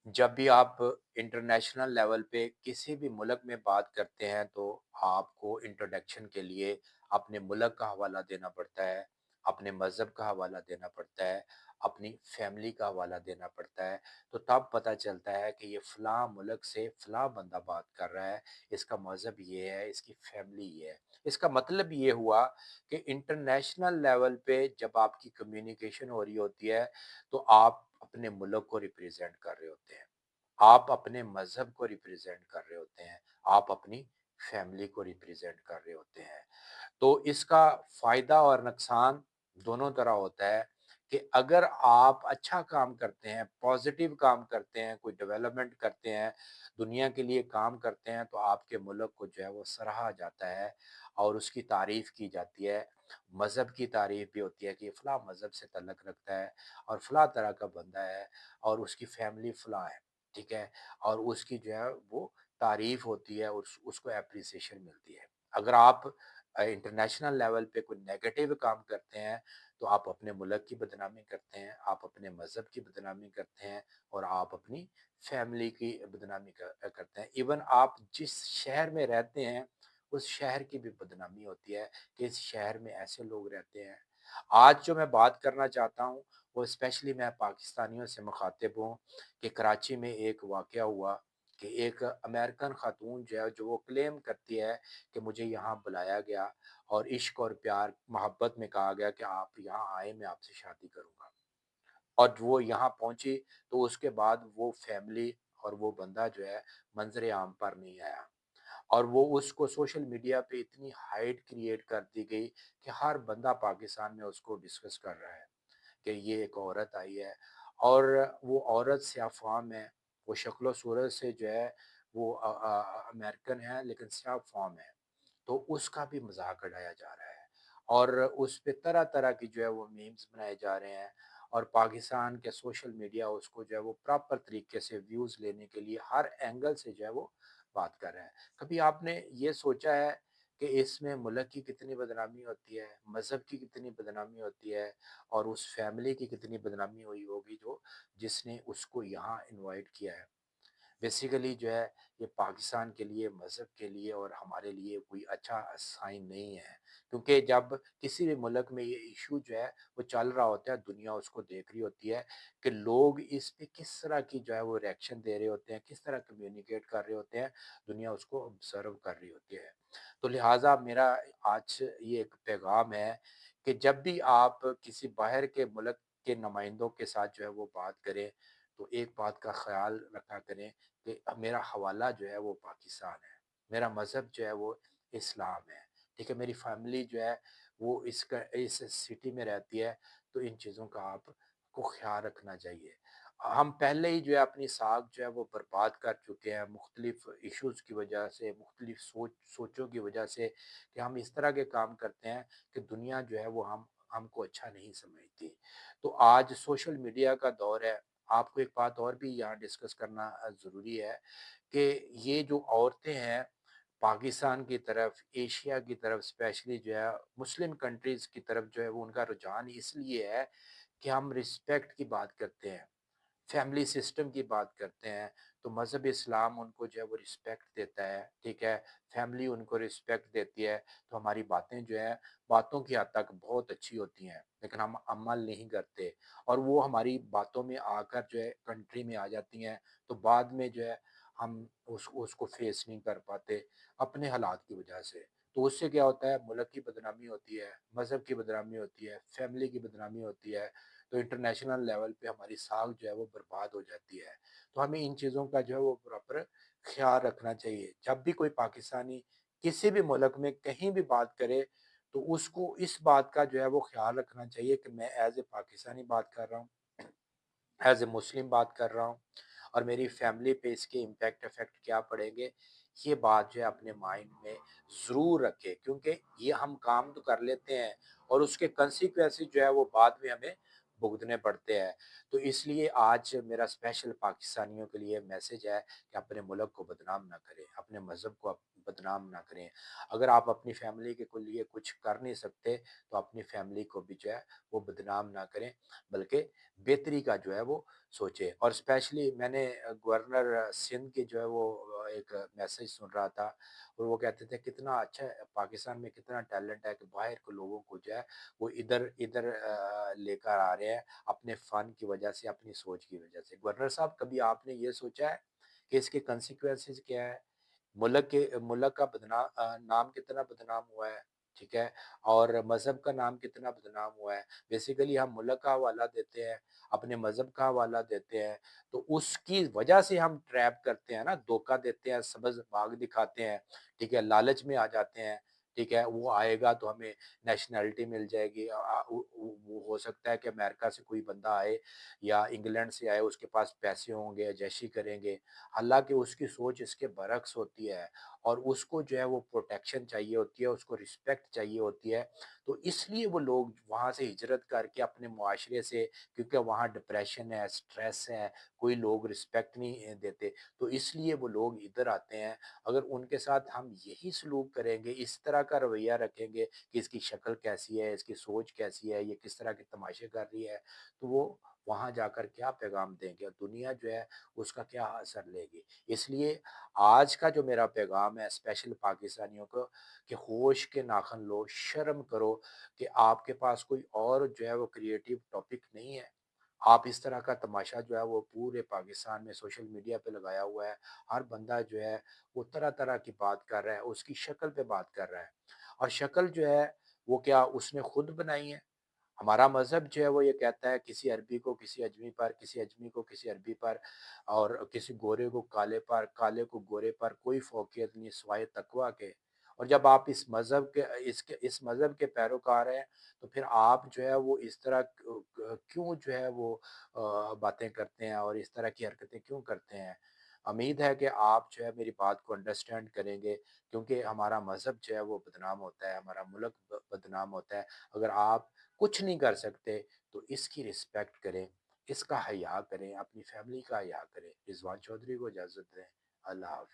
जब भी आप इंटरनेशनल लेवल पे किसी भी मुल्क में बात करते हैं तो आपको इंट्रोडक्शन के लिए अपने मुल्क का हवाला देना पड़ता है, अपने मज़हब का हवाला देना पड़ता है, अपनी फैमिली का हवाला देना पड़ता है। तो तब पता चलता है कि ये फ़लाँ मुल्क से फ़लाँ बंदा बात कर रहा है, इसका मज़हब ये है, इसकी फैमिली ये है। इसका मतलब ये हुआ कि इंटरनेशनल लेवल पे जब आपकी कम्युनिकेशन हो रही होती है, तो आप अपने मुल्क को रिप्रेज़ेंट कर रहे होते हैं। आप अपने मज़हब को रिप्रेज़ेंट कर रहे होते हैं। आप अपनी फैमिली को रिप्रेज़ेंट कर रहे होते हैं। तो इसका फ़ायदा और नुकसान दोनों तरह होता है कि अगर आप अच्छा काम करते हैं, पॉज़िटिव काम करते हैं, कोई डेवलपमेंट करते हैं, दुनिया के लिए काम करते हैं, तो आपके मुल्क को जो है वो सराहा जाता है और उसकी तारीफ़ की जाती है। मज़हब की तारीफ़ भी होती है कि फ़लाँ मज़हब से तल्लुक़ रखता है और फ़लाँ तरह का बंदा है और उसकी फ़ैमिली फ़लाँ है, ठीक है? और उसकी जो है वो तारीफ़ होती है, उसको एप्रिसिएशन मिलती है। अगर आप इंटरनेशनल लेवल पे कोई नेगेटिव काम करते हैं, तो आप अपने मुल्क की बदनामी करते हैं, आप अपने मज़हब की बदनामी करते हैं और आप अपनी फैमिली की बदनामी करते हैं। इवन आप जिस शहर में रहते हैं, उस शहर की भी बदनामी होती है कि इस शहर में ऐसे लोग रहते हैं। आज जो मैं बात करना चाहता हूँ, वो स्पेशली मैं पाकिस्तानियों से मुखातिब हूँ कि कराची में एक वाक़या हुआ कि एक अमेरिकन ख़ातून जो है, जो वो क्लेम करती है कि मुझे यहाँ बुलाया गया और इश्क और प्यार मोहब्बत में कहा गया कि आप यहाँ आए, मैं आपसे शादी करूँगा। और वो यहाँ पहुँची तो उसके बाद वो फैमिली और वो बंदा जो है मंज़र आम पर नहीं आया और वो उसको सोशल मीडिया पे इतनी हाइप क्रिएट कर दी गई कि हर बंदा पाकिस्तान में उसको डिस्कस कर रहा है कि ये एक औरत आई है और वो औरत स्याफ़ाम है, वो शक्ल-ओ-सूरत से जो है वो अमेरिकन है लेकिन स्याफ़ाम है। तो उसका भी मज़ाक उड़ाया जा रहा है और उस पे तरह-तरह की जो है वो मीम्स बनाए जा रहे हैं और पाकिस्तान के सोशल मीडिया उसको जो है वो प्रॉपर तरीके से व्यूज़ लेने के लिए हर एंगल से जो है वो बात कर रहा है। कभी आपने ये सोचा है कि इसमें मुल्क की कितनी बदनामी होती है, मज़हब की कितनी बदनामी होती है और उस फैमिली की कितनी बदनामी हुई होगी जो जिसने उसको यहाँ इनवाइट किया है? बेसिकली जो है ये पाकिस्तान के लिए, मज़हब के लिए और हमारे लिए कोई अच्छा साइन नहीं है। क्योंकि जब किसी भी मुल्क में ये इश्यू जो है वो चल रहा होता है, दुनिया उसको देख रही होती है कि लोग इस पे किस तरह की जो है वो रिएक्शन दे रहे होते हैं, किस तरह कम्युनिकेट कर रहे होते हैं, दुनिया उसको ऑब्ज़र्व कर रही होती है। तो लिहाज़ा मेरा आज ये एक पैगाम है कि जब भी आप किसी बाहर के मुल्क के नुमाइंदों के साथ जो है वो बात करें, तो एक बात का ख़्याल रखा करें कि मेरा हवाला जो है वो पाकिस्तान है, मेरा मज़हब जो है वो इस्लाम है, ठीक है? मेरी फ़ैमिली जो है वो इस सिटी में रहती है, तो इन चीज़ों का आपको ख़्याल रखना चाहिए। हम पहले ही जो है अपनी साख जो है वो बर्बाद कर चुके हैं मुख़्तलिफ़ इश्यूज़ की वजह से, मुख़्तलिफ़ सोचों की वजह से कि हम इस तरह के काम करते हैं कि दुनिया जो है वो हमको अच्छा नहीं समझती। तो आज सोशल मीडिया का दौर है। आपको एक बात और भी यहाँ डिस्कस करना ज़रूरी है कि ये जो औरतें हैं, पाकिस्तान की तरफ, एशिया की तरफ स्पेशली जो है मुस्लिम कंट्रीज़ की तरफ जो है वो उनका रुझान इसलिए है कि हम रिस्पेक्ट की बात करते हैं। फैमिली सिस्टम की बात करते हैं, तो मज़हब इस्लाम उनको जो है वो रिस्पेक्ट देता है, ठीक है? फैमिली उनको रिस्पेक्ट देती है, तो हमारी बातें जो हैं, बातों की हद तक बहुत अच्छी होती हैं, लेकिन हम अमल नहीं करते और वो हमारी बातों में आकर जो है कंट्री में आ जाती हैं, तो बाद में जो है हम उसको फेस नहीं कर पाते, अपने हालात की वजह से। तो उससे क्या होता है, मुल्क की बदनामी होती है, मज़हब की बदनामी होती है, फैमिली की बदनामी होती है, तो इंटरनेशनल लेवल पे हमारी साख जो है वो बर्बाद हो जाती है। तो हमें इन चीज़ों का जो है वो प्रॉपर ख़्याल रखना चाहिए। जब भी कोई पाकिस्तानी किसी भी मुल्क में कहीं भी बात करे, तो उसको इस बात का जो है वो ख़्याल रखना चाहिए कि मैं एज़ ए पाकिस्तानी बात कर रहा हूँ, एज़ ए मुस्लिम बात कर रहा हूँ और मेरी फैमिली पे इसके इम्पैक्ट इफ़ेक्ट क्या पड़ेंगे, ये बात जो है अपने माइंड में ज़रूर रखें क्योंकि ये हम काम तो कर लेते हैं और उसके कॉन्सिक्वेंसेस जो है वो बाद में हमें भुगतने पड़ते हैं। तो इसलिए आज मेरा स्पेशल पाकिस्तानियों के लिए मैसेज है कि अपने मुल्क को बदनाम ना करें, अपने मज़हब को बदनाम ना करें। अगर आप अपनी फैमिली के को लिए कुछ कर नहीं सकते, तो अपनी फैमिली को भी जो है वो बदनाम ना करें, बल्कि बेहतरी का जो है वो सोचें। और स्पेशली मैंने गवर्नर सिंध के जो है वो एक मैसेज सुन रहा था, और वो कहते थे कितना अच्छा है, पाकिस्तान में कितना टैलेंट है कि बाहर के लोगों को जो है वो इधर इधर लेकर आ रहे हैं अपने फन की वजह से, अपनी सोच की वजह से। गवर्नर साहब, कभी आपने ये सोचा है कि इसके कंसिक्वेंसेस क्या है? मुल्क का नाम कितना बदनाम हुआ है, ठीक है? और मज़हब का नाम कितना बदनाम हुआ है। बेसिकली हम मुल्क का हवाला देते हैं, अपने मज़हब का हवाला देते हैं, तो उसकी वजह से हम ट्रैप करते हैं ना, धोखा देते हैं, सबज़ बाग दिखाते हैं, ठीक है? लालच में आ जाते हैं, ठीक है? वो आएगा तो हमें नेशनैलिटी मिल जाएगी। वो हो सकता है कि अमेरिका से कोई बंदा आए या इंग्लैंड से आए, उसके पास पैसे होंगे, ऐश-ऐशी करेंगे। हालाँकि उसकी सोच इसके बरअक्स होती है, और उसको जो है वो प्रोटेक्शन चाहिए होती है, उसको रिस्पेक्ट चाहिए होती है। तो इसलिए वो लोग वहाँ से हिजरत करके अपने मुआशरे से, क्योंकि वहाँ डिप्रेशन है, स्ट्रेस है, कोई लोग रिस्पेक्ट नहीं देते, तो इसलिए वो लोग इधर आते हैं। अगर उनके साथ हम यही सलूक करेंगे, इस तरह का रवैया रखेंगे कि इसकी शक्ल कैसी है, इसकी सोच कैसी है, ये किस तरह के तमाशे कर रही है, तो वो वहाँ जाकर क्या पैगाम देंगे, और दुनिया जो है उसका क्या असर लेगी। इसलिए आज का जो मेरा पैगाम है स्पेशल पाकिस्तानियों को, कि होश के नाखन लो, शर्म करो कि आपके पास कोई और जो है वो क्रिएटिव टॉपिक नहीं है। आप इस तरह का तमाशा जो है वो पूरे पाकिस्तान में सोशल मीडिया पे लगाया हुआ है। हर बंदा जो है वो तरह-तरह की बात कर रहा है, उसकी शक्ल पे बात कर रहा है। और शक्ल जो है वो क्या उसने खुद बनाई है? हमारा मज़हब जो है वो ये कहता है, किसी अरबी को किसी अजमी पर, किसी अजमी को किसी अरबी पर, और किसी गोरे को काले पर, काले को गोरे पर कोई फ़ौक़ियत नहीं सिवाय तक़वा के। और जब आप इस मज़हब के पैरोकार हैं, तो फिर आप जो है वो इस तरह क्यों जो है वो बातें करते हैं और इस तरह की हरकतें क्यों करते हैं? उम्मीद है कि आप जो है मेरी बात को अंडरस्टैंड करेंगे, क्योंकि हमारा मज़हब जो है वो बदनाम होता है, हमारा मुल्क बदनाम होता है। अगर आप कुछ नहीं कर सकते, तो इसकी रिस्पेक्ट करें, इसका हया करें, अपनी फैमिली का हया करें। रिज़वान चौधरी को इजाज़त दें। अल्लाह हाफ़िज़।